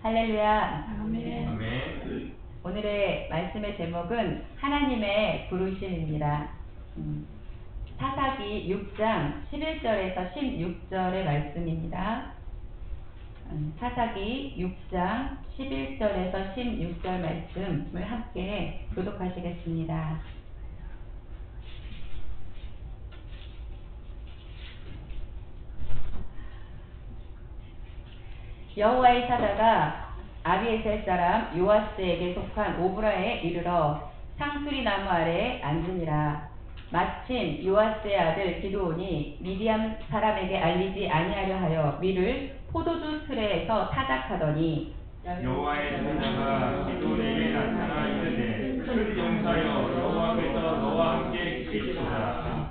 할렐루야. 아멘. 아멘. 오늘의 말씀의 제목은 하나님의 부르심입니다. 사사기 6장 11절에서 16절의 말씀입니다. 사사기 6장 11절에서 16절 말씀을 함께 교독하시겠습니다. 여호와의 사자가 아비에셀 사람 요아스에게 속한 오브라에 이르러 상수리 나무 아래에 앉으니라. 마침 요아스의 아들 기드온이 미디안 사람에게 알리지 아니하려 하여 밀을 포도주 틀에서 타작하더니 여호와의 사자가 기드온에게 나타나 이르되 큰 용사여 여호와께서 너와 함께 계시도다.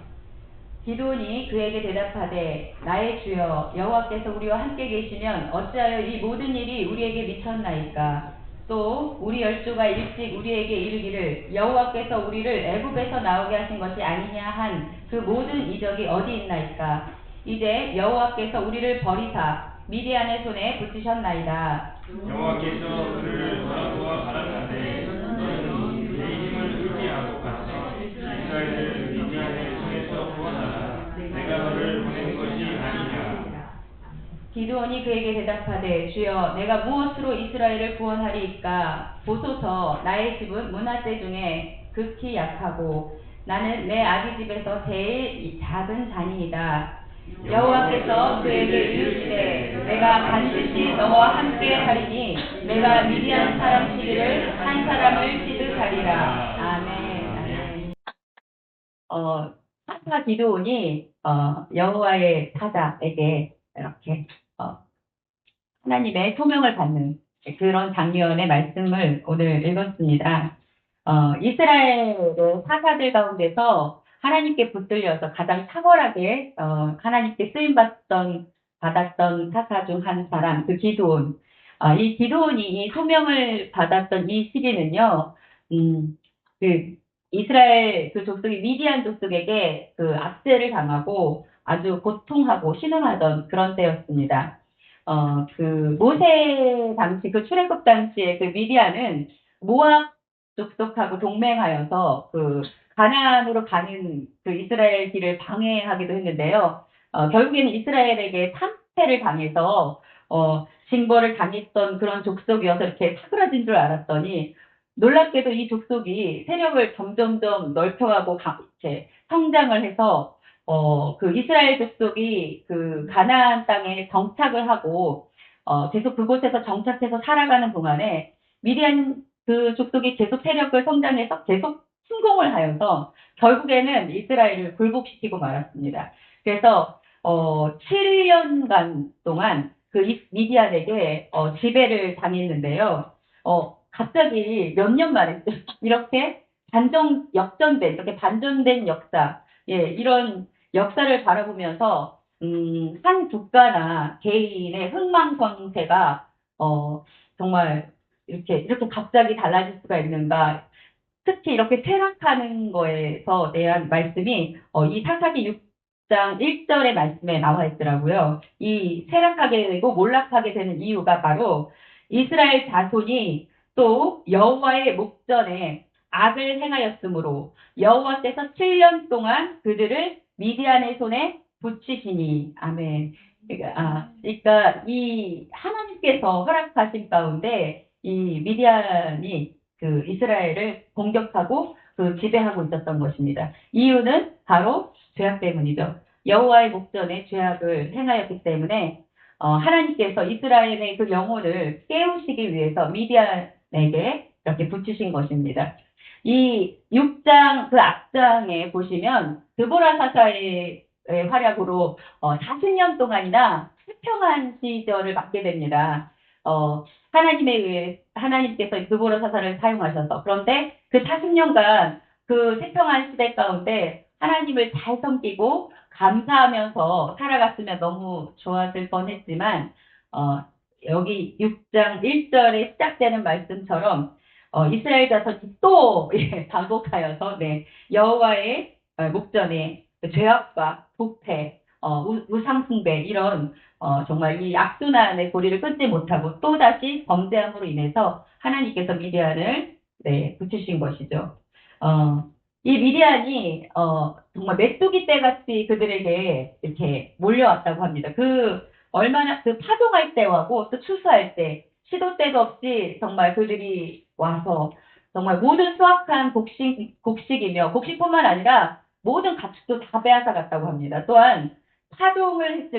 기드온이 그에게 대답하되 나의 주여 여호와께서 우리와 함께 계시면 어찌하여 이 모든 일이 우리에게 미쳤나이까. 또 우리 열조가 일찍 우리에게 이르기를 여호와께서 우리를 애굽에서 나오게 하신 것이 아니냐 한 그 모든 이적이 어디 있나이까. 이제 여호와께서 우리를 버리사 미디안의 손에 붙이셨나이다. 여호와께서 그를 너라고와 가라사대 너는 내 힘을 의지하고 가서 이스라엘을 미디안의 손에서 구원하라. 내가 너를 보낸 것이 아니냐. 기드온이 그에게 대답하되 주여 내가 무엇으로 이스라엘을 구원하리이까. 보소서 나의 집은 문화재 중에 극히 약하고 나는 내 아비 집에서 제일 작은 자니이다. 여호와께서 그에게 이르시되 내가 반드시 너와 함께 하리니 내가 미디안 사람 시기를 한 사람을 치듯 하리라. 아멘. 사사 기드온이 여호와의 사자에게 이렇게 하나님의 소명을 받는 그런 장면의 말씀을 오늘 읽었습니다. 이스라엘의 사사들 가운데서 하나님께 붙들려서 가장 탁월하게 하나님께 받았던 사사 중 한 사람, 그 기드온. 이 기드온이 이 소명을 받았던 이 시기는요, 그 이스라엘 그 족속이 미디안 족속에게 그 압제를 당하고 아주 고통하고 신음하던 그런 때였습니다. 그 모세 당시, 그 출애굽 당시에 그 미디안은 모압 족속하고 동맹하여서 그 가나안으로 가는 그 이스라엘 길을 방해하기도 했는데요. 결국에는 이스라엘에게 참패를 당해서 징벌을 당했던 그런 족속이어서 이렇게 사그라진 줄 알았더니 놀랍게도 이 족속이 세력을 점점점 넓혀가고 이렇게 성장을 해서 그 이스라엘 족속이 그 가나안 땅에 정착을 하고 계속 그곳에서 정착해서 살아가는 동안에 미디안 그 족속이 계속 세력을 성장해서 계속 침공을 하여서 결국에는 이스라엘을 굴복시키고 말았습니다. 그래서 7년간 동안 그 미디안에게 지배를 당했는데요. 갑자기 몇 년 만에 이렇게 역전된, 이렇게 반전된 역사, 이런 역사를 바라보면서 한 국가나 개인의 흥망성쇠가 정말 이렇게 갑자기 달라질 수가 있는가. 특히 이렇게 쇠락하는 거에서 대한 말씀이 이 사사기 6장 1절의 말씀에 나와 있더라고요. 이 쇠락하게 되고 몰락하게 되는 이유가 바로 이스라엘 자손이 또 여호와의 목전에 악을 행하였으므로 여호와께서 7년 동안 그들을 미디안의 손에 붙이시니. 아멘. 그러니까 이 하나님께서 허락하신 가운데 이 미디안이 그 이스라엘을 공격하고 그 지배하고 있었던 것입니다. 이유는 바로 죄악 때문이죠. 여호와의 목전에 죄악을 행하였기 때문에 하나님께서 이스라엘의 그 영혼을 깨우시기 위해서 미디안에게 이렇게 붙이신 것입니다. 이 6장 그 앞장에 보시면 드보라 사사의 활약으로 40년 동안이나 태평한 시절을 맞게 됩니다. 하나님에 의해 하나님께서 드보라 사사를 사용하셔서. 그런데 그 40년간 그 태평한 시대 가운데 하나님을 잘 섬기고 감사하면서 살아갔으면 너무 좋았을 뻔했지만 여기 6장 1절에 시작되는 말씀처럼 이스라엘 자손이 또 반복하여서 여호와의 목전에 죄악과 부패, 우상숭배 이런 정말 이 악순환의 고리를 끊지 못하고 또다시 범죄함으로 인해서 하나님께서 미디안을 네, 붙이신 것이죠. 어, 이 미디안이 정말 메뚜기 떼같이 그들에게 이렇게 몰려왔다고 합니다. 얼마나 그 파종할 때하고 또 추수할 때 시도 때도 없이 정말 그들이 와서 정말 모든 수확한 곡식이며 곡식뿐만 아니라 모든 가축도 다 빼앗아 갔다고 합니다. 또한 파종을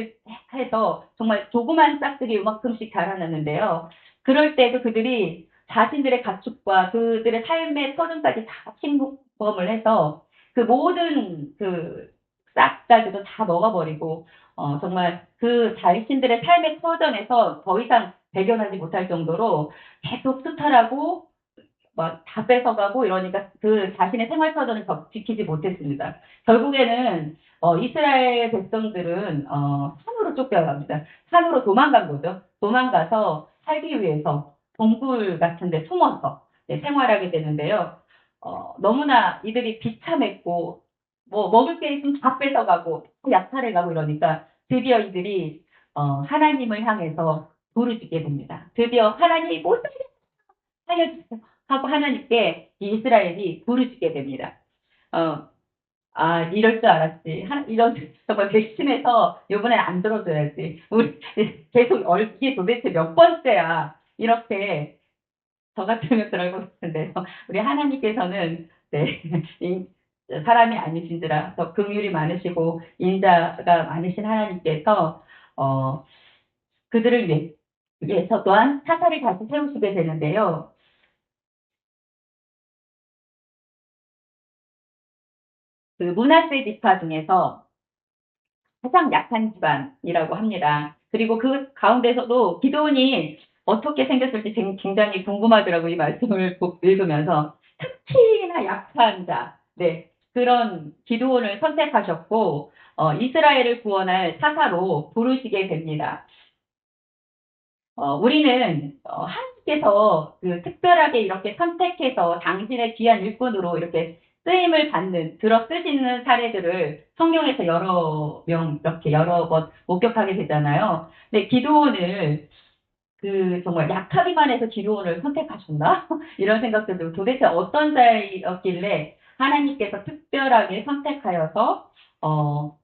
해서 정말 조그만 싹들이 요만큼씩 자라났는데요. 그럴 때도 그들이 자신들의 가축과 그들의 삶의 터전까지 다 침범을 해서 그 모든 그 싹까지도 다 먹어버리고 정말 그 자신들의 삶의 터전에서 더 이상 배견하지 못할 정도로 계속 수탈하고 막 다 뺏어가고 이러니까 그 자신의 생활 터전을 지키지 못했습니다. 결국에는 이스라엘 백성들은 산으로 쫓겨갑니다. 산으로 도망간 거죠. 도망가서 살기 위해서 동굴 같은 데 숨어서 네, 생활하게 되는데요. 너무나 이들이 비참했고 뭐 먹을 게 있으면 다 뺏어가고 약탈해가고 이러니까 드디어 이들이 하나님을 향해서 부르짖게 됩니다. 드디어 하나님이 못 살려주세요 하고 하나님께 이스라엘이 부르짖게 됩니다. 어, 이럴 줄 알았지. 이런, 정말 괘씸해서 이번엔 안 들어줘야지. 우리 계속, 이게 도대체 몇 번째야. 이렇게, 저 같으면 그럴 것 같은데요. 우리 하나님께서는, 네, 사람이 아니신지라 더 긍휼이 많으시고, 인자가 많으신 하나님께서, 어, 그들을 위해서 또한 사사를 다시 세우시게 되는데요. 그 문하세 지파 중에서 가장 약한 집안이라고 합니다. 그리고 그 가운데서도 기도원이 어떻게 생겼을지 굉장히 궁금하더라고요. 이 말씀을 읽으면서. 특히나 약한 자, 네, 그런 기도원을 선택하셨고, 이스라엘을 구원할 사사로 부르시게 됩니다. 우리는 하나님께서 그 특별하게 이렇게 선택해서 당신의 귀한 일꾼으로 이렇게 쓰임을 받는, 들어 쓰시는 사례들을 성경에서 여러 명, 이렇게 여러 번 목격하게 되잖아요. 근데 기도원을 정말 약하기만 해서 기도원을 선택하셨나? 이런 생각도 들고 도대체 어떤 자였길래 하나님께서 특별하게 선택하여서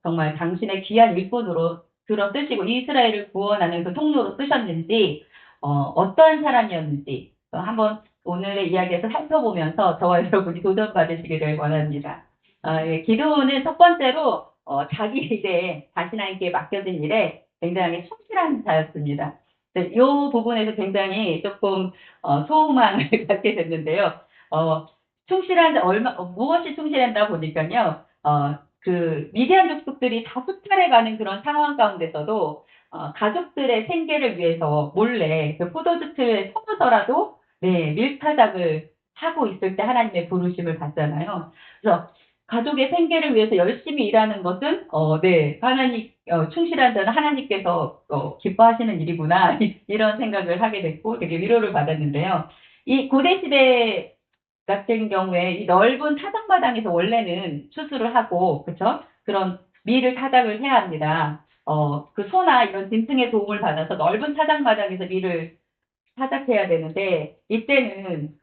정말 당신의 귀한 일꾼으로 들어 쓰시고 이스라엘을 구원하는 그 통로로 쓰셨는지 어떠한 사람이었는지 한번 오늘의 이야기에서 살펴보면서 저와 여러분이 도전받으시기를 원합니다. 예, 기도는 첫 번째로 자기 일에 자신에게 맡겨진 일에 굉장히 충실한 자였습니다. 네, 이 부분에서 굉장히 조금 소망을 갖게 됐는데요. 충실한 무엇이 충실한다 보니까요. 그 미디안 족속들이 다 수탈해가는 그런 상황 가운데서도 가족들의 생계를 위해서 몰래 그 포도주 틀에 숨어서라도 네, 밀타작을 하고 있을 때 하나님의 부르심을 받잖아요. 그래서 가족의 생계를 위해서 열심히 일하는 것은 네, 충실한 자는 하나님께서 기뻐하시는 일이구나 이런 생각을 하게 됐고 되게 위로를 받았는데요. 이 고대 시대 같은 경우에 이 넓은 타작마당에서 원래는 추수를 하고 그쵸? 그런 밀을 타작을 해야 합니다. 그 소나 이런 짐승의 도움을 받아서 넓은 타작마당에서 밀을 타작해야 되는데 이때는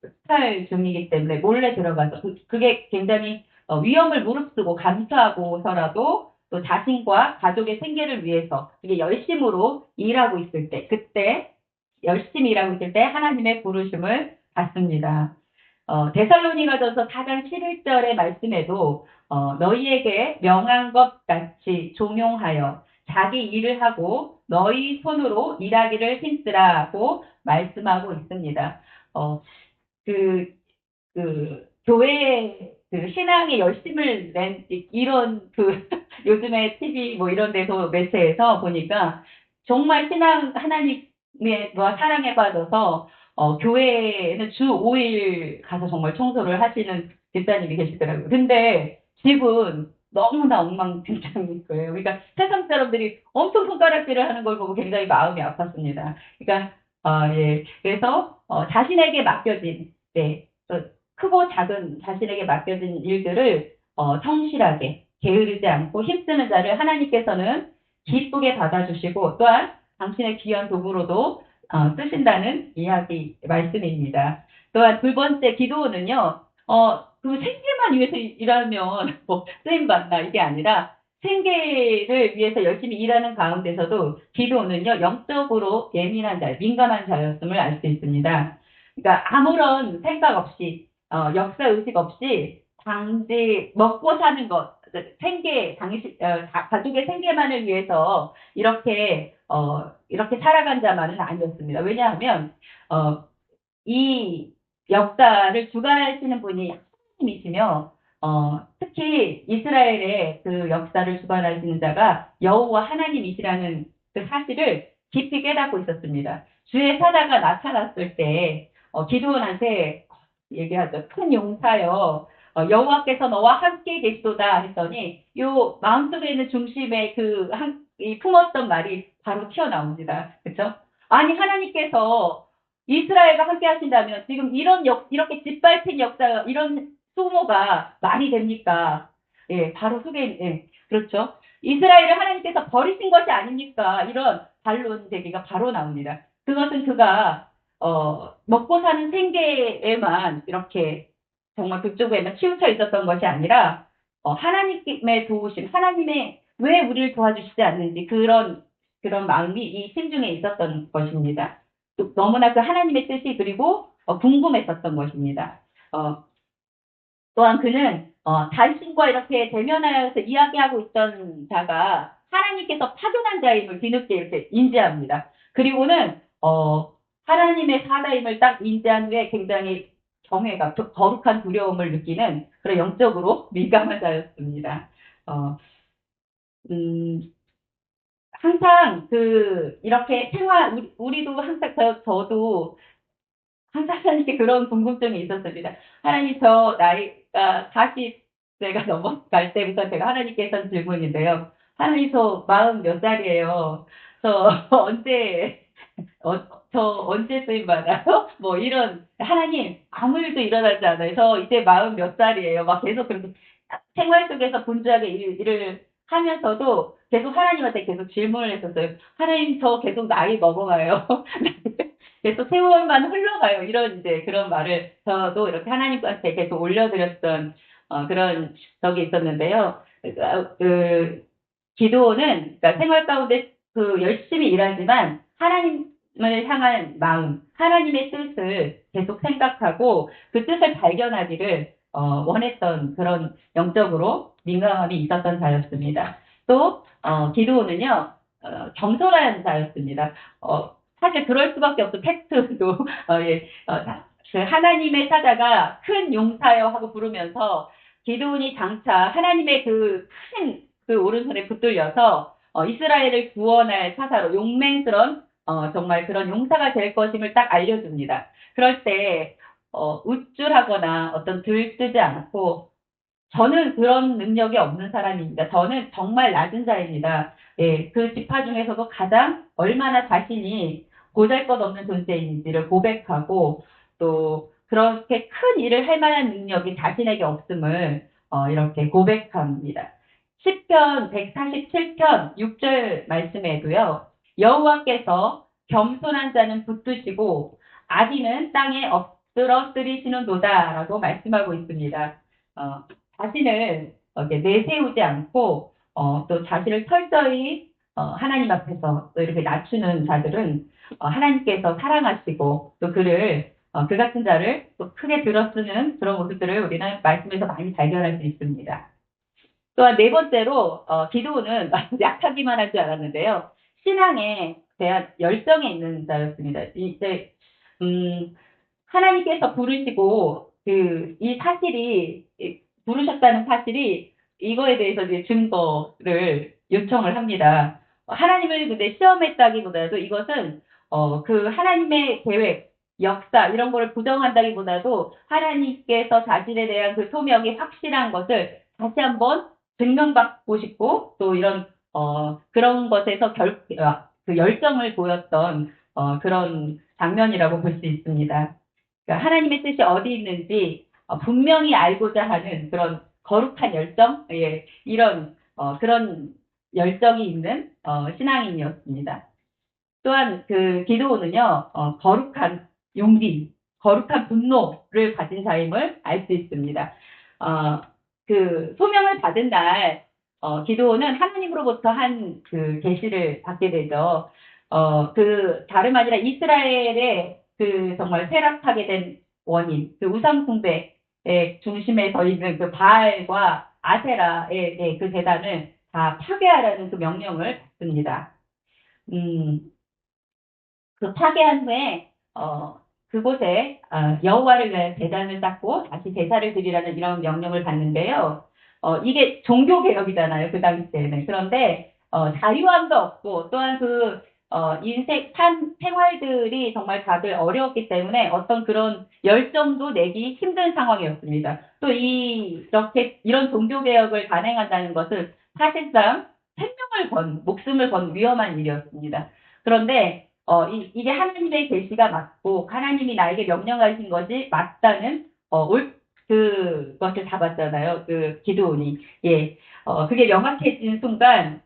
수탈 중이기 때문에 몰래 들어가서 그게 굉장히 위험을 무릅쓰고 감수하고서라도 또 자신과 가족의 생계를 위해서 이게 열심으로 일하고 있을 때 그때 열심히 일하고 있을 때 하나님의 부르심을 받습니다. 데살로니가전서 4장 11절의 말씀에도 너희에게 명한 것 같이 종용하여 자기 일을 하고 너희 손으로 일하기를 힘쓰라고 말씀하고 있습니다. 어, 그, 교회에 신앙에 열심을 낸 이런 요즘에 TV 뭐 이런 데서 매체에서 보니까 정말 하나님의 사랑에 빠져서 교회에는 주 5일 가서 정말 청소를 하시는 집사님이 계시더라고요. 근데 집은 너무나 엉망진창인 거예요. 그러니까 세상 사람들이 엄청 손가락질을 하는 걸 보고 굉장히 마음이 아팠습니다. 그러니까 예. 그래서 자신에게 맡겨진 네. 크고 작은 자신에게 맡겨진 일들을 성실하게 게으르지 않고 힘쓰는 자를 하나님께서는 기쁘게 받아주시고 또한 당신의 귀한 도구로도 쓰신다는 이야기 말씀입니다. 또한 두 번째 기도는요. 그 생계만 위해서 일하면 뭐 쓰임 받나 이게 아니라 생계를 위해서 열심히 일하는 가운데서도 기도는요 영적으로 예민한 자, 민감한 자였음을 알 수 있습니다. 그러니까 아무런 생각 없이 역사 의식 없이 단지 먹고 사는 것, 생계, 가족의 생계만을 위해서 이렇게 살아간 자만은 아니었습니다. 왜냐하면 어, 이 역사를 주관하시는 분이 하나님이시며 특히 이스라엘의 그 역사를 주관하시는 자가 여호와 하나님이시라는 그 사실을 깊이 깨닫고 있었습니다. 주의 사자가 나타났을 때 기드온한테 얘기하죠. 큰 용사여 여호와께서 너와 함께 계시도다 했더니 요 마음속에 있는 중심에 이 품었던 말이 바로 튀어나옵니다. 그렇죠? 아니 하나님께서 이스라엘과 함께 하신다면 지금 이렇게 짓밟힌 역사, 이런 소모가 말이 됩니까? 예, 바로 예, 그렇죠. 이스라엘을 하나님께서 버리신 것이 아닙니까? 이런 반론 제기가 바로 나옵니다. 그것은 그가, 먹고 사는 생계에만 이렇게 정말 그쪽에만 치우쳐 있었던 것이 아니라, 하나님의 도우심, 하나님의 왜 우리를 도와주시지 않는지 그런 마음이 이 심중에 있었던 것입니다. 너무나 그 하나님의 뜻이 그리고 궁금했었던 것입니다. 어, 또한 그는 자신과 이렇게 대면하여서 이야기하고 있던 자가 하나님께서 파견한 자임을 뒤늦게 이렇게 인지합니다. 그리고는 하나님의 사자임을 딱 인지한 후에 굉장히 경외가 거룩한 두려움을 느끼는 그런 영적으로 민감한 자였습니다. 어, 음, 항상 이렇게 우리도 항상 저도 항상 하나님께 그런 궁금증이 있었습니다. 하나님, 저 나이가 40세가 넘어갈 때부터 제가 하나님께 했던 질문인데요. 하나님, 저 마흔 몇 살이에요? 저 어, 저 언제 쓰임 받아요? 뭐 이런, 하나님, 아무 일도 일어나지 않아요. 저 이제 마흔 몇 살이에요. 막 계속 그렇게 생활 속에서 분주하게 일을 하면서도 계속 하나님한테 계속 질문을 했었어요. 하나님, 저 계속 나이 먹어가요. 계속 세월만 흘러가요. 이런 이제 그런 말을 저도 이렇게 하나님한테 계속 올려드렸던 그런 적이 있었는데요. 기도는 그러니까 생활 가운데 열심히 일하지만 하나님을 향한 마음, 하나님의 뜻을 계속 생각하고 그 뜻을 발견하기를 원했던 그런 영적으로 민감함이 있었던 자였습니다. 또 기도는요 겸손한 자였습니다. 사실 그럴 수밖에 없어. 팩트도 예, 그 하나님의 사자가 큰 용사여 하고 부르면서 기드온이 장차 하나님의 그 오른손에 붙들려서 이스라엘을 구원할 사사로 용맹스런 정말 그런 용사가 될 것임을 딱 알려줍니다. 그럴 때 우쭐하거나 어떤 들뜨지 않고 저는 그런 능력이 없는 사람입니다. 저는 정말 낮은 자입니다. 예, 그 지파 중에서도 가장 얼마나 자신이 보잘것없는 존재인지를 고백하고 또 그렇게 큰 일을 할 만한 능력이 자신에게 없음을 이렇게 고백합니다. 시편 147편 6절 말씀에도요. 여호와께서 겸손한 자는 붙드시고 악인은 땅에 엎드러 쓰리시는도다라고 말씀하고 있습니다. 어, 자신을 이렇게 내세우지 않고 또 자신을 철저히 하나님 앞에서 또 이렇게 낮추는 자들은 하나님께서 사랑하시고 또 그 같은 자를 또 크게 들어쓰는 그런 모습들을 우리는 말씀에서 많이 발견할 수 있습니다. 또한 네 번째로 기도는 약하기만 할 줄 알았는데요. 신앙에 대한 열정이 있는 자였습니다. 이제 하나님께서 부르시고 이 사실이 부르셨다는 사실이 이거에 대해서 이제 증거를 요청을 합니다. 하나님을 근데 시험했다기보다도 이것은 그 하나님의 계획, 역사 이런 거를 부정한다기보다도 하나님께서 자신에 대한 그 소명이 확실한 것을 다시 한번 증명받고 싶고 또 이런 그런 것에서 그 열정을 보였던 그런 장면이라고 볼 수 있습니다. 그러니까 하나님의 뜻이 어디 있는지 분명히 알고자 하는 그런 거룩한 열정, 예, 이런 그런 열정이 있는 신앙인이었습니다. 또한 그 기도원은요, 거룩한 용기, 거룩한 분노를 가진 자임을 알 수 있습니다. 어, 그 소명을 받은 날, 기도원은 하나님으로부터 한 그 계시를 받게 되죠. 그 다름 아니라 이스라엘의 그 정말 쇠락하게 된 원인, 그 우상 숭배의 중심에 서 있는 그 바알과 아세라의 그 제단을 다 파괴하라는 그 명령을 받습니다. 음, 그 파괴한 후에 그곳에 여호와를 위한 제단을 쌓고 다시 제사를 드리라는 이런 명령을 받는데요. 이게 종교 개혁이잖아요. 그 당시에는. 그런데 자유함도 없고 또한 그 인생 산 생활들이 정말 다들 어려웠기 때문에 어떤 그런 열정도 내기 힘든 상황이었습니다. 또 이렇게 이런 종교 개혁을 단행한다는 것은 사실상 생명을 건 목숨을 건 위험한 일이었습니다. 그런데 이게 하나님의 계시가 맞고 하나님이 나에게 명령하신 것이 맞다는 그것을 잡았잖아요. 그 기드온이. 예. 그게 명확해진 순간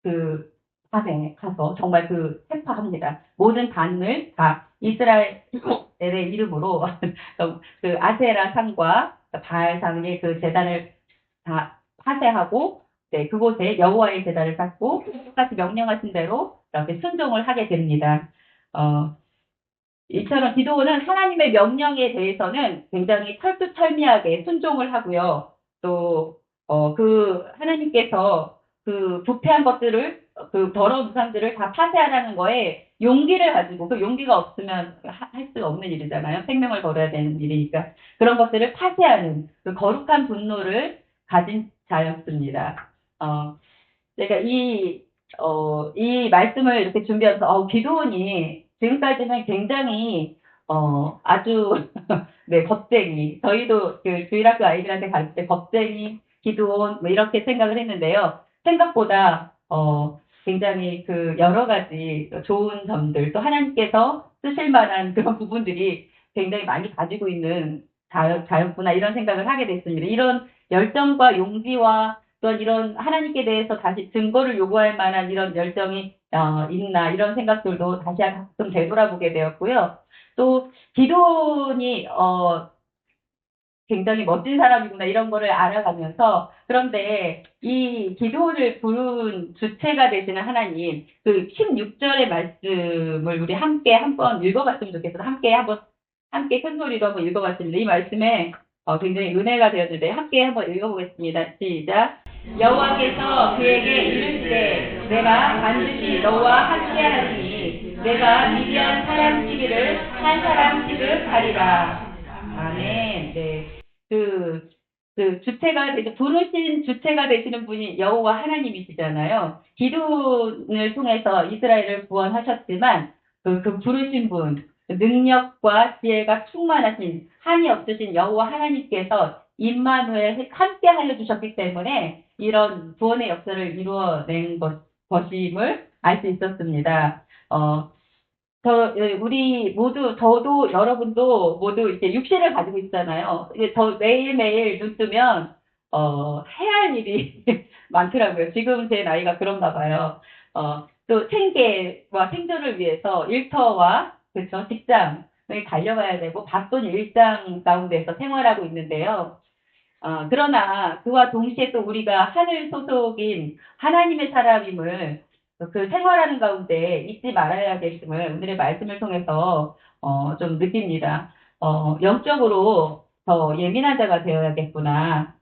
그 밤에 가서 정말 그 회파합니다. 모든 단을 다 이스라엘의 이름으로 그 아세라 산과 바알 산의 그 제단을 다 파쇄하고 네, 그곳에 여호와의 제단을 쌓고 똑같이 명령하신 대로 이렇게 순종을 하게 됩니다. 어, 이처럼 기도는 하나님의 명령에 대해서는 굉장히 철두철미하게 순종을 하고요. 또, 그 하나님께서 그 부패한 것들을, 그 더러운 우상들을 다 파쇄하라는 거에 용기를 가지고, 그 용기가 없으면 할 수 없는 일이잖아요. 생명을 걸어야 되는 일이니까. 그런 것들을 파쇄하는 그 거룩한 분노를 가진 자였습니다. 제가 이 말씀을 이렇게 준비하면서, 기도원이 지금까지는 굉장히, 아주, 네, 겁쟁이. 저희도 그 주일학교 아이들한테 가르칠 때 겁쟁이, 기도원, 뭐 이렇게 생각을 했는데요. 생각보다, 굉장히 그 여러 가지 좋은 점들, 또 하나님께서 쓰실 만한 그런 부분들이 굉장히 많이 가지고 있는 자였구나, 이런 생각을 하게 됐습니다. 이런 열정과 용기와 또한 이런 하나님께 대해서 다시 증거를 요구할 만한 이런 열정이 있나 이런 생각들도 다시 가끔 되돌아보게 되었고요. 또 기도원이 굉장히 멋진 사람이구나 이런 거를 알아가면서 그런데 이 기도를 부른 주체가 되시는 하나님 그 16절의 말씀을 우리 함께 한번 읽어봤으면 좋겠어요. 함께 큰 소리로 한번 읽어봤습니다. 이 말씀에 굉장히 은혜가 되었는데 함께 한번 읽어보겠습니다. 시작. 여호와께서 그에게 이르시되 내가 반드시 너와 함께하리니 내가 미디안 사람 시기를 한 사람 시급하리라. 아멘. 네. 주체가 되죠. 부르신 주체가 되시는 분이 여호와 하나님이시잖아요. 기도를 통해서 이스라엘을 구원하셨지만 그 부르신 분, 그 능력과 지혜가 충만하신 한이 없으신 여호와 하나님께서 임마누엘 함께 하여 주셨기 때문에 이런 구원의 역사를 이루어낸 것임을 알 수 있었습니다. 우리 모두, 저도, 여러분도 모두 이렇게 육신을 가지고 있잖아요. 이게 매일매일 눈 뜨면, 해야 할 일이 많더라고요. 지금 제 나이가 그런가 봐요. 또 생계와 생존을 위해서 일터와, 그쵸, 직장을 달려가야 되고, 바쁜 일상 가운데서 생활하고 있는데요. 그러나 그와 동시에 또 우리가 하늘 소속인 하나님의 사람임을 그 생활하는 가운데 잊지 말아야겠음을 오늘의 말씀을 통해서 좀 느낍니다. 영적으로 더 예민한 자가 되어야겠구나.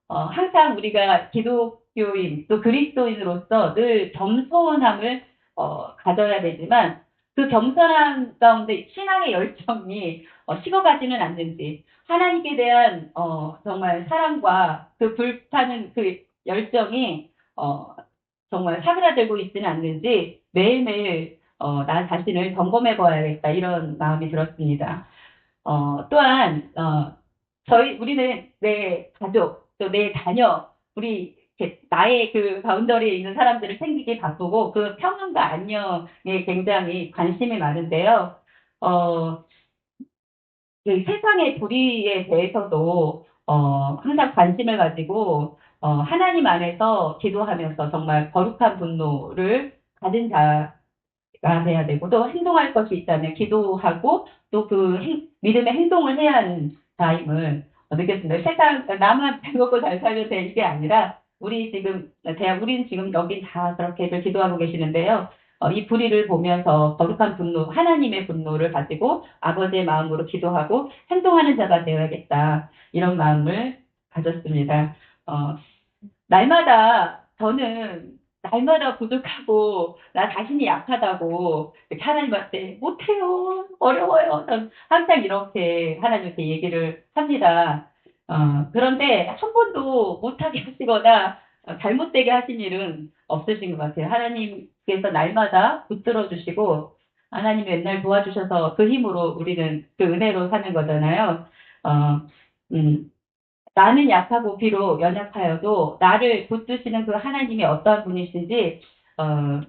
항상 우리가 기독교인 또 그리스도인으로서 늘 겸손함을 가져야 되지만 그 겸손함 가운데 신앙의 열정이 식어가지는 않는지 하나님께 대한 정말 사랑과 그 불타는 그 열정이 정말 사그라들고 있지는 않는지 매일매일 나 자신을 점검해 봐야겠다 이런 마음이 들었습니다. 또한 우리는 내 가족 또 내 자녀 우리 나의 그 바운더리에 있는 사람들을 챙기기 바쁘고 그 평안과 안녕에 굉장히 관심이 많은데요. 이 세상의 불의에 대해서도 항상 관심을 가지고 하나님 안에서 기도하면서 정말 거룩한 분노를 가진 자가 돼야 되고 또 행동할 것이 있다면 기도하고 또 그 믿음의 행동을 해야 하는 자임을 느꼈습니다. 세상 나만 잘 먹고 잘 살면 될 게 아니라 우리는 지금 여기 다 그렇게들 기도하고 계시는데요. 이 불의를 보면서 거룩한 분노, 하나님의 분노를 가지고 아버지의 마음으로 기도하고 행동하는 자가 되어야겠다. 이런 마음을 가졌습니다. 어, 저는 날마다 부족하고, 나 자신이 약하다고, 이렇게 하나님한테, 못해요, 어려워요. 전 항상 이렇게 하나님께 얘기를 합니다. 그런데 한 번도 못하게 하시거나, 잘못되게 하신 일은 없으신 것 같아요. 하나님께서 날마다 붙들어 주시고, 하나님이 맨날 도와주셔서 그 힘으로 우리는 그 은혜로 사는 거잖아요. 어, 음, 나는 약하고 비록 연약하여도 나를 붙드시는 그 하나님이 어떠한 분이신지 어,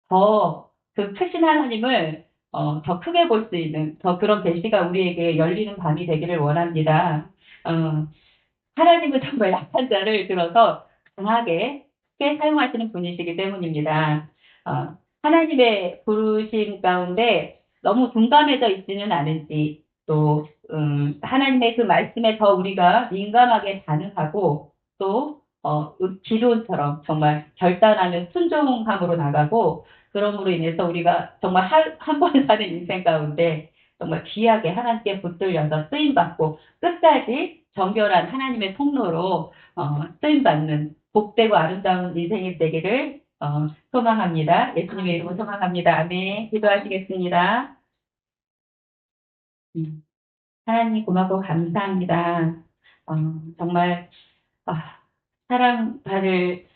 더 그 크신 하나님을 더 크게 볼 수 있는 더 그런 계시가 우리에게 열리는 밤이 되기를 원합니다. 어, 하나님은 정말 약한 자를 들어서 강하게 크게 사용하시는 분이시기 때문입니다. 하나님의 부르심 가운데 너무 둔감해져 있지는 않은지 또 하나님의 그 말씀에 더 우리가 민감하게 반응하고 또 기도처럼 정말 결단하는 순종함으로 나가고 그러므로 인해서 우리가 정말 한 번 사는 인생 가운데 정말 귀하게 하나님께 붙들려서 쓰임받고 끝까지 정결한 하나님의 통로로 쓰임받는 복되고 아름다운 인생이 되기를 소망합니다. 예수님의 이름으로 소망합니다. 아멘. 기도하시겠습니다. 음, 하나님 고맙고 감사합니다. 어, 정말 아, 사랑받을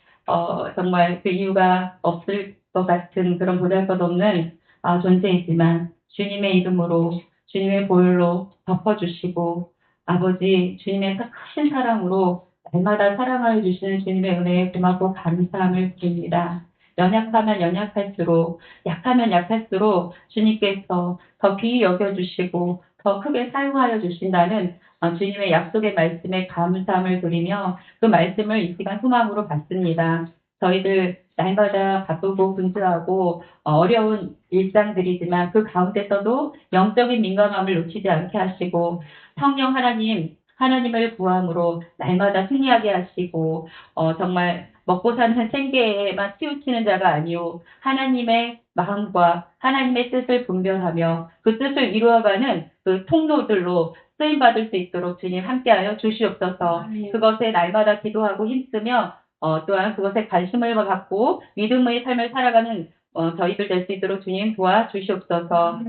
정말 그 이유가 없을 것 같은 그런 보잘것없는 존재이지만 주님의 이름으로 주님의 보혈로 덮어주시고 아버지 주님의 크신 사랑으로 날마다 사랑하여 주시는 주님의 은혜에 고맙고 감사함을 드립니다. 연약하면 연약할수록 약하면 약할수록 주님께서 더 귀히 여겨주시고 더 크게 사용하여 주신다는 주님의 약속의 말씀에 감사함을 드리며 그 말씀을 이 시간 소망으로 받습니다. 저희들 날마다 바쁘고 분주하고 어려운 일상들이지만 그 가운데서도 영적인 민감함을 놓치지 않게 하시고 성령 하나님을 구함으로 날마다 승리하게 하시고 정말 먹고 사는 생계에만 치우치는 자가 아니오 하나님의 마음과 하나님의 뜻을 분별하며 그 뜻을 이루어가는 그 통로들로 쓰임받을 수 있도록 주님 함께하여 주시옵소서. 그것에 날마다 기도하고 힘쓰며 또한 그것에 관심을 갖고 믿음의 삶을 살아가는 저희들 될 수 있도록 주님 도와주시옵소서.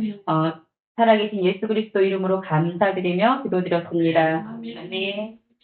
살아계신 예수 그리스도 이름으로 감사드리며 기도드렸습니다. 아멘.